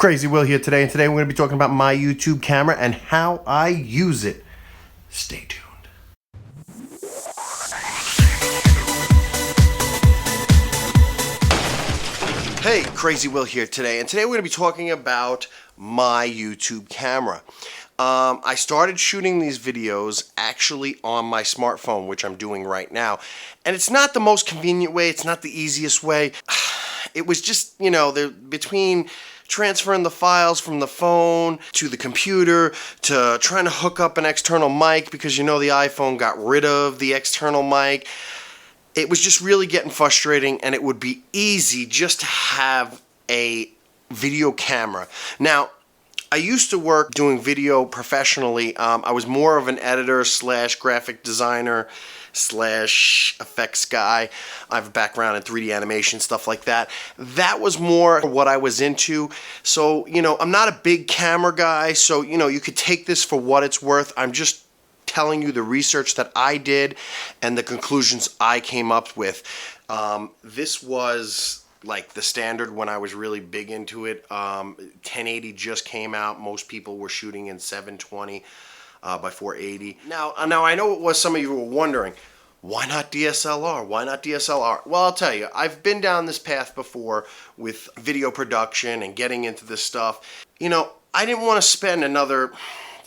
Crazy Will here today, and today we're going to be talking about my YouTube camera and how I use it. Stay tuned. Hey, Crazy Will here today, and today we're going to be talking about my YouTube camera. I started shooting these videos actually on my smartphone, which I'm doing right now, and it's not the most convenient way, it's not the easiest way. It was just, between transferring the files from the phone to the computer to trying to hook up an external mic because the iPhone got rid of the external mic. It was just really getting frustrating, and it would be easy just to have a video camera. Now, I used to work doing video professionally. I was more of an editor / graphic designer / effects guy. I have a background in 3D animation, stuff like that. That was more what I was into. So, I'm not a big camera guy, so, you could take this for what it's worth. I'm just telling you the research that I did and the conclusions I came up with. This was like the standard when I was really big into it. 1080 just came out. Most people were shooting in 720 by 480. Now I know it was some of you were wondering, why not DSLR? Why not DSLR? Well, I'll tell you, I've been down this path before with video production and getting into this stuff. I didn't want to spend another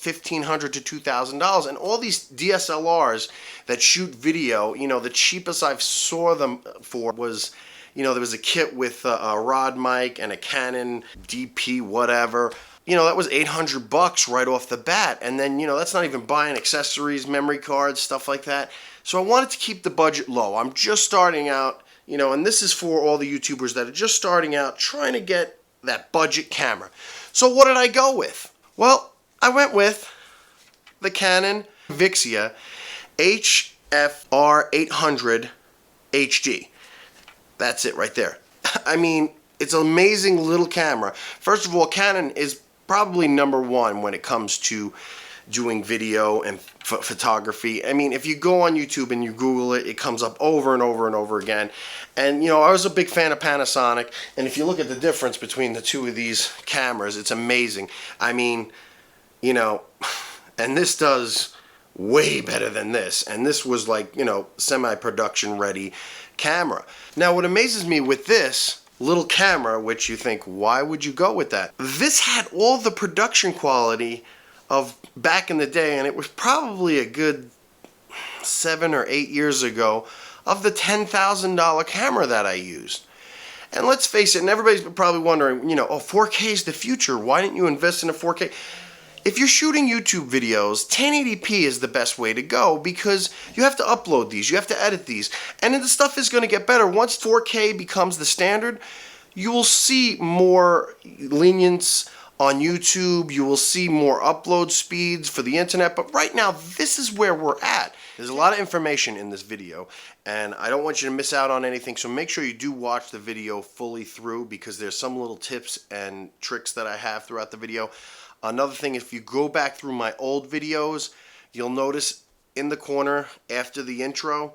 $1,500 to $2,000, and all these DSLRs that shoot video, the cheapest I've saw them for was, there was a kit with a rod mic and a Canon DP whatever. That was $800 right off the bat, and then, that's not even buying accessories, memory cards, stuff like that. So I wanted to keep the budget low. I'm just starting out, and this is for all the YouTubers that are just starting out, trying to get that budget camera. So what did I go with? Well, I went with the Canon Vixia R800 HD. That's it right there. I mean, it's an amazing little camera. First of all, Canon is probably #1 when it comes to doing video and photography. I mean, if you go on YouTube and you Google it, it comes up over and over and over again. And, I was a big fan of Panasonic, and if you look at the difference between the two of these cameras, it's amazing. I mean, and this does way better than this. And this was like, semi-production ready camera. Now, what amazes me with this little camera, which you think, why would you go with that? This had all the production quality of back in the day, and it was probably a good 7 or 8 years ago, of the $10,000 camera that I used. And let's face it, and everybody's probably wondering, 4K is the future. Why didn't you invest in a 4K? If you're shooting YouTube videos, 1080p is the best way to go because you have to upload these, you have to edit these, and then the stuff is going to get better. Once 4K becomes the standard, you will see more lenience on YouTube, you will see more upload speeds for the internet, but right now, this is where we're at. There's a lot of information in this video, and I don't want you to miss out on anything, so make sure you do watch the video fully through because there's some little tips and tricks that I have throughout the video. Another thing, if you go back through my old videos, you'll notice in the corner after the intro,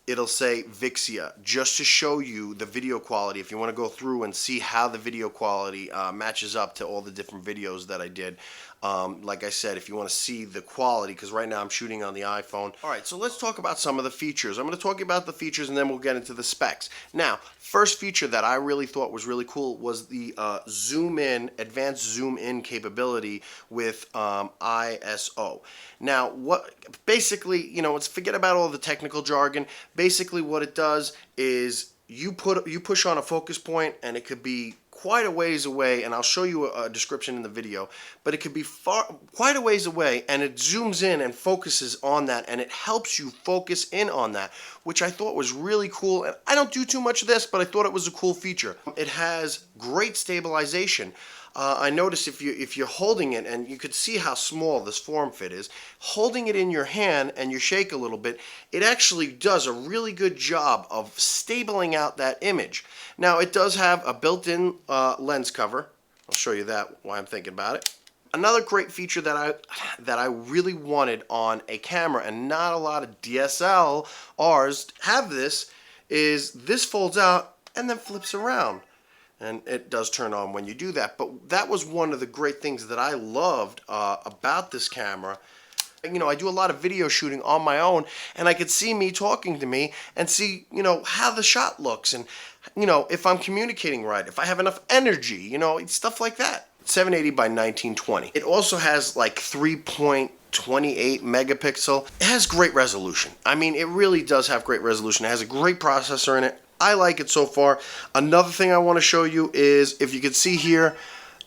it'll say Vixia, just to show you the video quality. If you want to go through and see how the video quality matches up to all the different videos that I did. Like I said, if you want to see the quality, because right now I'm shooting on the iPhone. Alright, so let's talk about some of the features. I'm going to talk about the features and then we'll get into the specs. Now, first feature that I really thought was really cool was the advanced zoom in capability with ISO. Now, basically, let's forget about all the technical jargon. Basically, what it does is you push on a focus point, and it could be quite a ways away, and I'll show you a description in the video, but it could be quite a ways away, and it zooms in and focuses on that, and it helps you focus in on that, which I thought was really cool. And I don't do too much of this, but I thought it was a cool feature. It has great stabilization. I noticed if you're holding it, and you could see how small this form fit is, holding it in your hand and you shake a little bit, it actually does a really good job of stabling out that image. Now, it does have a built-in lens cover. I'll show you that while I'm thinking about it. Another great feature that I really wanted on a camera, and not a lot of DSLRs have this, is this folds out and then flips around. and it does turn on when you do that. But that was one of the great things that I loved about this camera. You know, I do a lot of video shooting on my own, and I could see me talking to me and see, you know, how the shot looks, and, you know, if I'm communicating right, if I have enough energy, you know, stuff like that. 780 by 1920. It also has like 3.28 megapixel. It has great resolution. I mean, it really does have great resolution. It has a great processor in it. I like it so far. Another thing I want to show you is, if you can see here,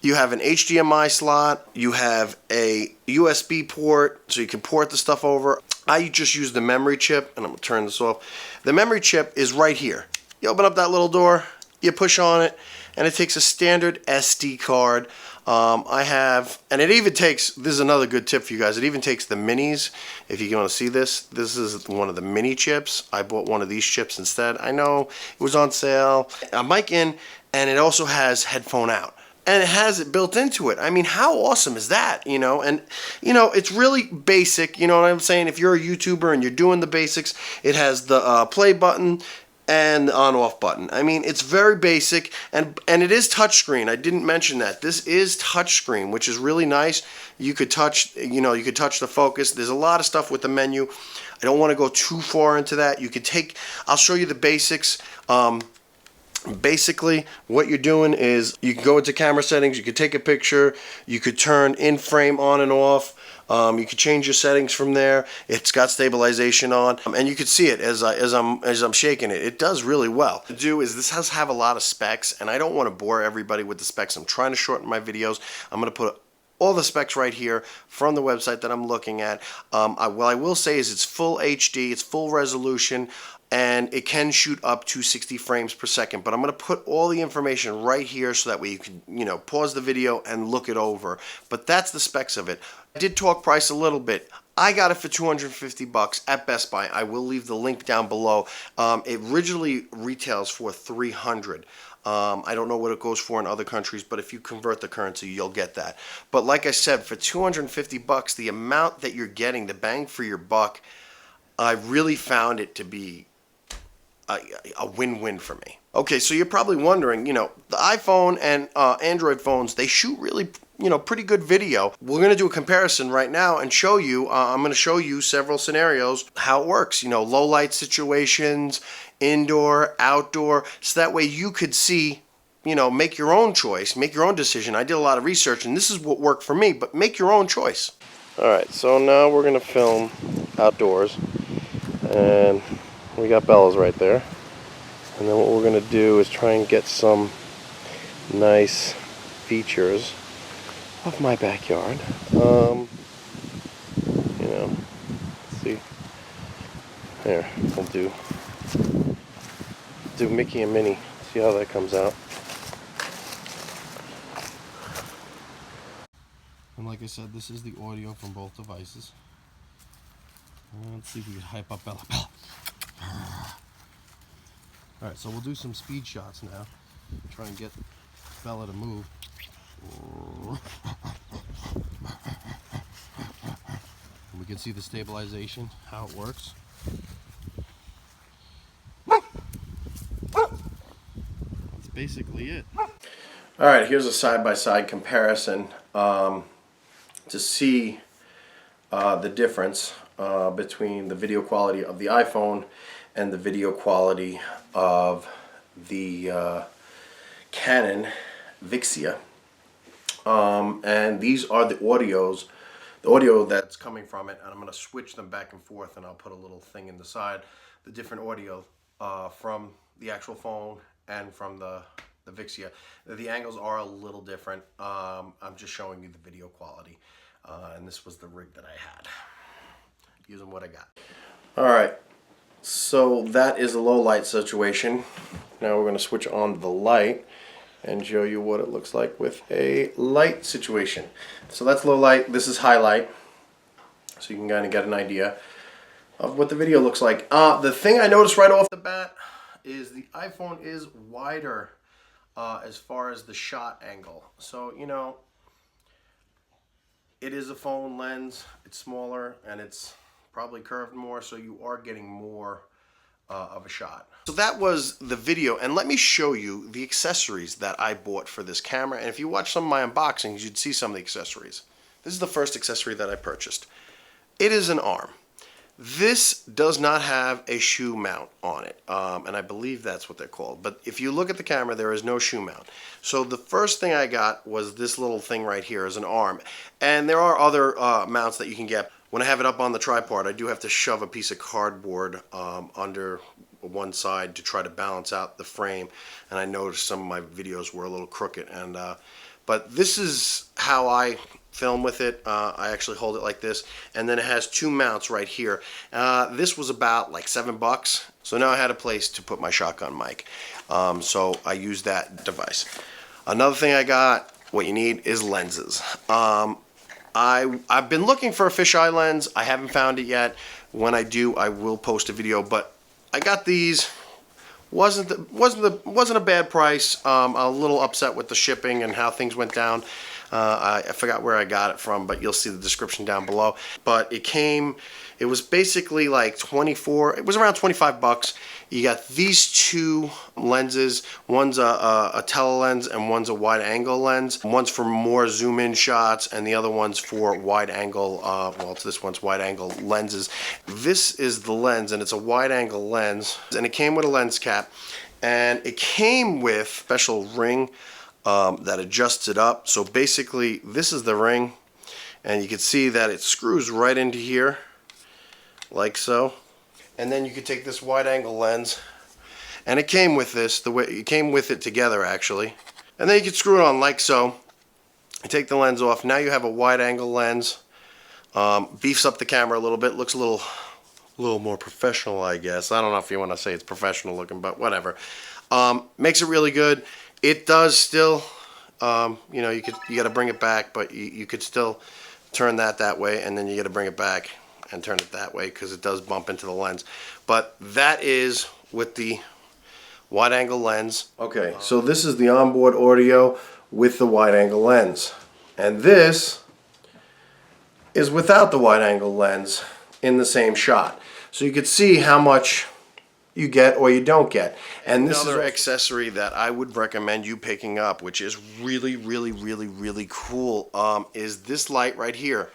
you have an HDMI slot, you have a USB port, so you can port the stuff over. I just use the memory chip, and I'm gonna turn this off. The memory chip is right here. You open up that little door, you push on it, and it takes a standard SD card. And it even takes, this is another good tip for you guys, it even takes the minis. If you want to see this, this is one of the mini chips. I bought one of these chips instead. I know it was on sale. A mic in, and it also has headphone out. And it has it built into it. I mean, how awesome is that, you know? And, you know, it's really basic, you know what I'm saying? If you're a YouTuber and you're doing the basics, it has the play button and the on-off button. I mean, it's very basic, and it is touchscreen. I didn't mention that. This is touchscreen, which is really nice. You could touch, you know, you could touch the focus. There's a lot of stuff with the menu. I don't want to go too far into that. You could take, I'll show you the basics. Basically, what you're doing is you can go into camera settings, you could take a picture, you could turn in frame on and off, you could change your settings from there. It's got stabilization on, and you could see it as I'm shaking it. It does really well. To do is, this has have a lot of specs, and I don't want to bore everybody with the specs. I'm trying to shorten my videos. I'm going to put all the specs right here from the website that I'm looking at. What I will say is it's full HD, it's full resolution, and it can shoot up to 60 frames per second. But I'm going to put all the information right here so that way you can, you know, pause the video and look it over. But that's the specs of it. I did talk price a little bit. I got it for $250 at Best Buy. I will leave the link down below. It originally retails for $300. I don't know what it goes for in other countries, but if you convert the currency, you'll get that. But like I said, for $250, the amount that you're getting, the bang for your buck, I really found it to be a win-win for me. Okay, so you're probably wondering, you know, the iPhone and Android phones, they shoot really, you know, pretty good video. We're going to do a comparison right now and show you, I'm going to show you several scenarios, how it works, you know, low light situations, indoor, outdoor, so that way you could see, you know, make your own choice, make your own decision. I did a lot of research, and this is what worked for me, but make your own choice. Alright, so now we're going to film outdoors, and we got Bella's right there. And then what we're going to do is try and get some nice features of my backyard. You know, let's see. There, we'll do Mickey and Minnie. See how that comes out. And like I said, this is the audio from both devices. Let's see if we can hype up Bella. Alright, so we'll do some speed shots now. Try and get Bella to move. And we can see the stabilization, how it works. That's basically it. Alright, here's a side-by-side comparison to see the difference between the video quality of the iPhone and the video quality of the Canon Vixia. And these are the audio that's coming from it, and I'm going to switch them back and forth, and I'll put a little thing in the side, the different audio from the actual phone and from the Vixia. The angles are a little different. I'm just showing you the video quality, and this was the rig that I had, using what I got. Alright, so that is a low light situation. Now we're going to switch on the light and show you what it looks like with a light situation. So that's low light, this is high light, so you can kind of get an idea of what the video looks like. The thing I noticed right off the bat is the iPhone is wider as far as the shot angle. So, you know, it is a phone lens, it's smaller, and it's probably curved more, so you are getting more of a shot. So that was the video, and let me show you the accessories that I bought for this camera. And if you watch some of my unboxings, you'd see some of the accessories. This is the first accessory that I purchased. It is an arm. This does not have a shoe mount on it, and I believe that's what they're called. But if you look at the camera, there is no shoe mount. So the first thing I got was this little thing right here as an arm. And there are other mounts that you can get. When I have it up on the tripod, I do have to shove a piece of cardboard under one side to try to balance out the frame. And I noticed some of my videos were a little crooked. But this is how I film with it. I actually hold it like this, and then it has two mounts right here. This was about like $7, so now I had a place to put my shotgun mic, so I used that device. Another thing I got, what you need is lenses. I've been looking for a fisheye lens. I haven't found it yet. When I do, I will post a video, but I got these. Wasn't a bad price. A little upset with the shipping and how things went down. I forgot where I got it from, but you'll see the description down below. But it was basically like it was around $25. You got these two lenses. One's a tele lens and one's a wide angle lens. One's for more zoom in shots and the other one's for wide angle, this one's wide angle lenses. This is the lens, and it's a wide angle lens, and it came with a lens cap, and it came with a special ring that adjusts it up. So basically this is the ring, and you can see that it screws right into here like so, and then you could take this wide angle lens, and it came with this, it came with it together actually, and then you could screw it on like so. You take the lens off, now you have a wide angle lens. Beefs up the camera a little bit, looks a little more professional, I guess. I don't know if you want to say it's professional looking, but whatever. Makes it really good. It does still, you know, you got to bring it back, but you could still turn that way, and then you got to bring it back and turn it that way because it does bump into the lens. But that is with the wide angle lens. Okay, so this is the onboard audio with the wide angle lens, and this is without the wide angle lens in the same shot. So you could see how much you get or you don't get. And this is accessory that I would recommend you picking up, which is really, really, really, really cool, is this light right here.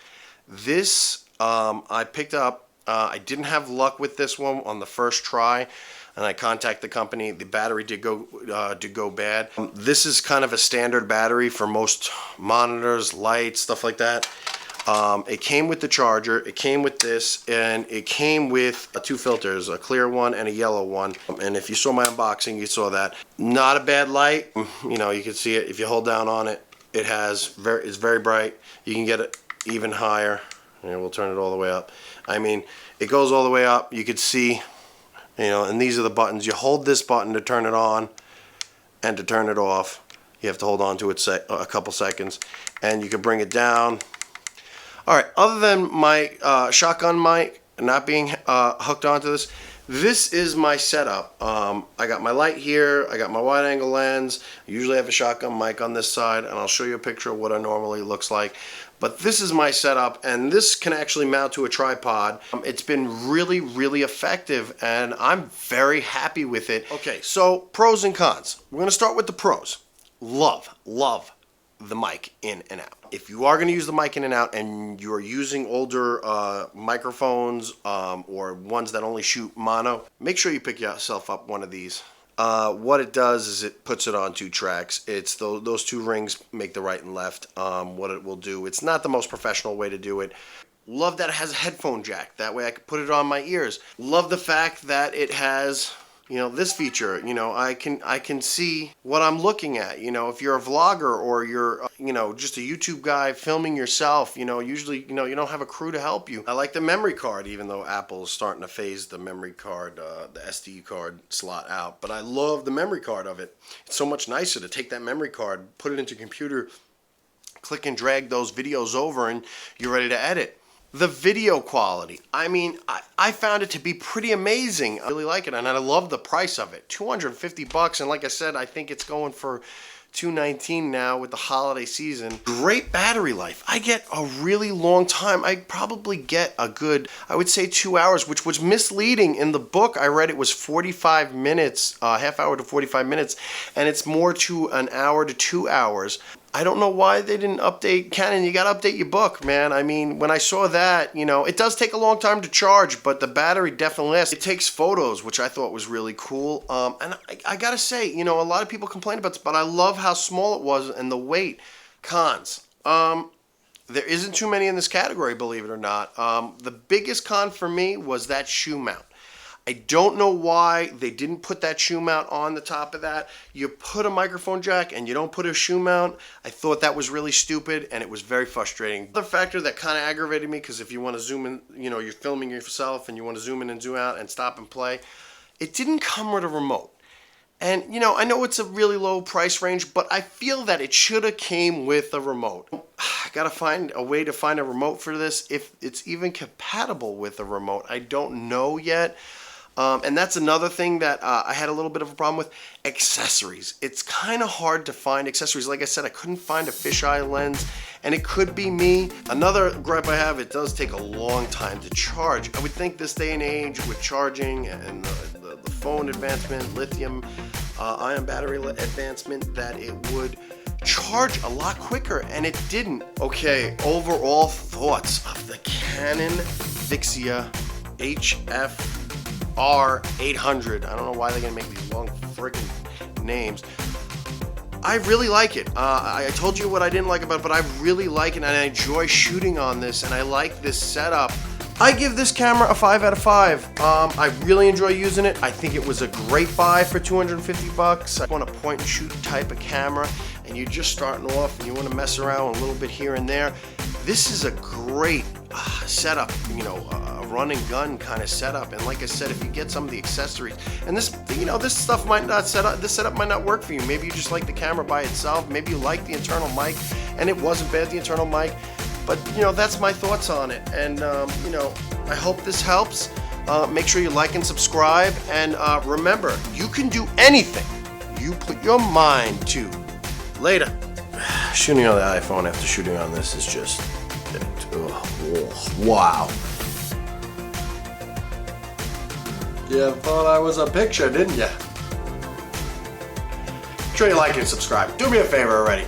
This I picked up. I didn't have luck with this one on the first try, and I contacted the company. The battery did go bad. This is kind of a standard battery for most monitors, lights, stuff like that. It came with the charger, it came with this, and it came with two filters, a clear one and a yellow one. And if you saw my unboxing, you saw that. Not a bad light. You know, you can see it if you hold down on it. It's very bright. You can get it even higher. And we'll turn it all the way up. I mean, it goes all the way up. You could see, you know, and these are the buttons. You hold this button to turn it on, and to turn it off, you have to hold on to it a couple seconds, and you can bring it down. All right, other than my shotgun mic not being hooked onto this, this is my setup. I got my light here, I got my wide angle lens. I usually have a shotgun mic on this side, and I'll show you a picture of what it normally looks like. But this is my setup, and this can actually mount to a tripod. It's been really, really effective, and I'm very happy with it. Okay, so pros and cons. We're gonna start with the pros. Love the mic in and out. If you are going to use the mic in and out and you're using older microphones or ones that only shoot mono, make sure you pick yourself up one of these. What it does is it puts it on two tracks. It's those two rings make the right and left. What it will do, it's not the most professional way to do it. Love that it has a headphone jack. That way I can put it on my ears. Love the fact that it has, you know, this feature. You know, I can see what I'm looking at. You know, if you're a vlogger or you're, you know, just a YouTube guy filming yourself, you know, usually, you know, you don't have a crew to help you. I like the memory card, even though Apple is starting to phase the memory card, the SD card slot out. But I love the memory card of it. It's so much nicer to take that memory card, put it into your computer, click and drag those videos over, and you're ready to edit. The video quality, I mean, I found it to be pretty amazing. I really like it, and I love the price of it. $250, and like I said, I think it's going for $219 now with the holiday season. Great battery life. I get a really long time. I probably get a good, I would say 2 hours, which was misleading. In the book I read it was 45 minutes, half hour to 45 minutes, and it's more to an hour to 2 hours. I don't know why they didn't update Canon. You got to update your book, man. I mean, when I saw that, you know, it does take a long time to charge, but the battery definitely lasts. It takes photos, which I thought was really cool. And I got to say, you know, a lot of people complain about this, but I love how small it was and the weight. Cons. There isn't too many in this category, believe it or not. The biggest con for me was that shoe mount. I don't know why they didn't put that shoe mount on the top of that. You put a microphone jack and you don't put a shoe mount. I thought that was really stupid and it was very frustrating. Another factor that kind of aggravated me, because if you want to zoom in, you know, you're filming yourself and you want to zoom in and zoom out and stop and play, it didn't come with a remote. And, you know, I know it's a really low price range, but I feel that it should have came with a remote. I gotta find a way to find a remote for this. If it's even compatible with a remote, I don't know yet. And that's another thing that I had a little bit of a problem with. Accessories. It's kind of hard to find accessories. Like I said, I couldn't find a fisheye lens, and it could be me. Another gripe I have, it does take a long time to charge. I would think this day and age with charging and the phone advancement, lithium ion battery advancement, that it would charge a lot quicker, and it didn't. Okay, overall thoughts of the Canon Vixia HF R800. I don't know why they're gonna make these long freaking names. I really like it. I told you what I didn't like about it, but I really like it and I enjoy shooting on this, and I like this setup. I give this camera a 5 out of 5. I really enjoy using it. I think it was a great buy for 250 bucks. I want a point and shoot type of camera and you're just starting off and you want to mess around a little bit here and there. This is a great setup, you know, a run and gun kind of setup. And like I said, if you get some of the accessories, and this, you know, this stuff might not this setup might not work for you. Maybe you just like the camera by itself. Maybe you like the internal mic, and it wasn't bad, the internal mic. But, you know, that's my thoughts on it. And, you know, I hope this helps. Make sure you like and subscribe. And remember, you can do anything you put your mind to. Later. Shooting on the iPhone after shooting on this is just, wow. You thought I was a picture, didn't you? Make sure you like and subscribe. Do me a favor already.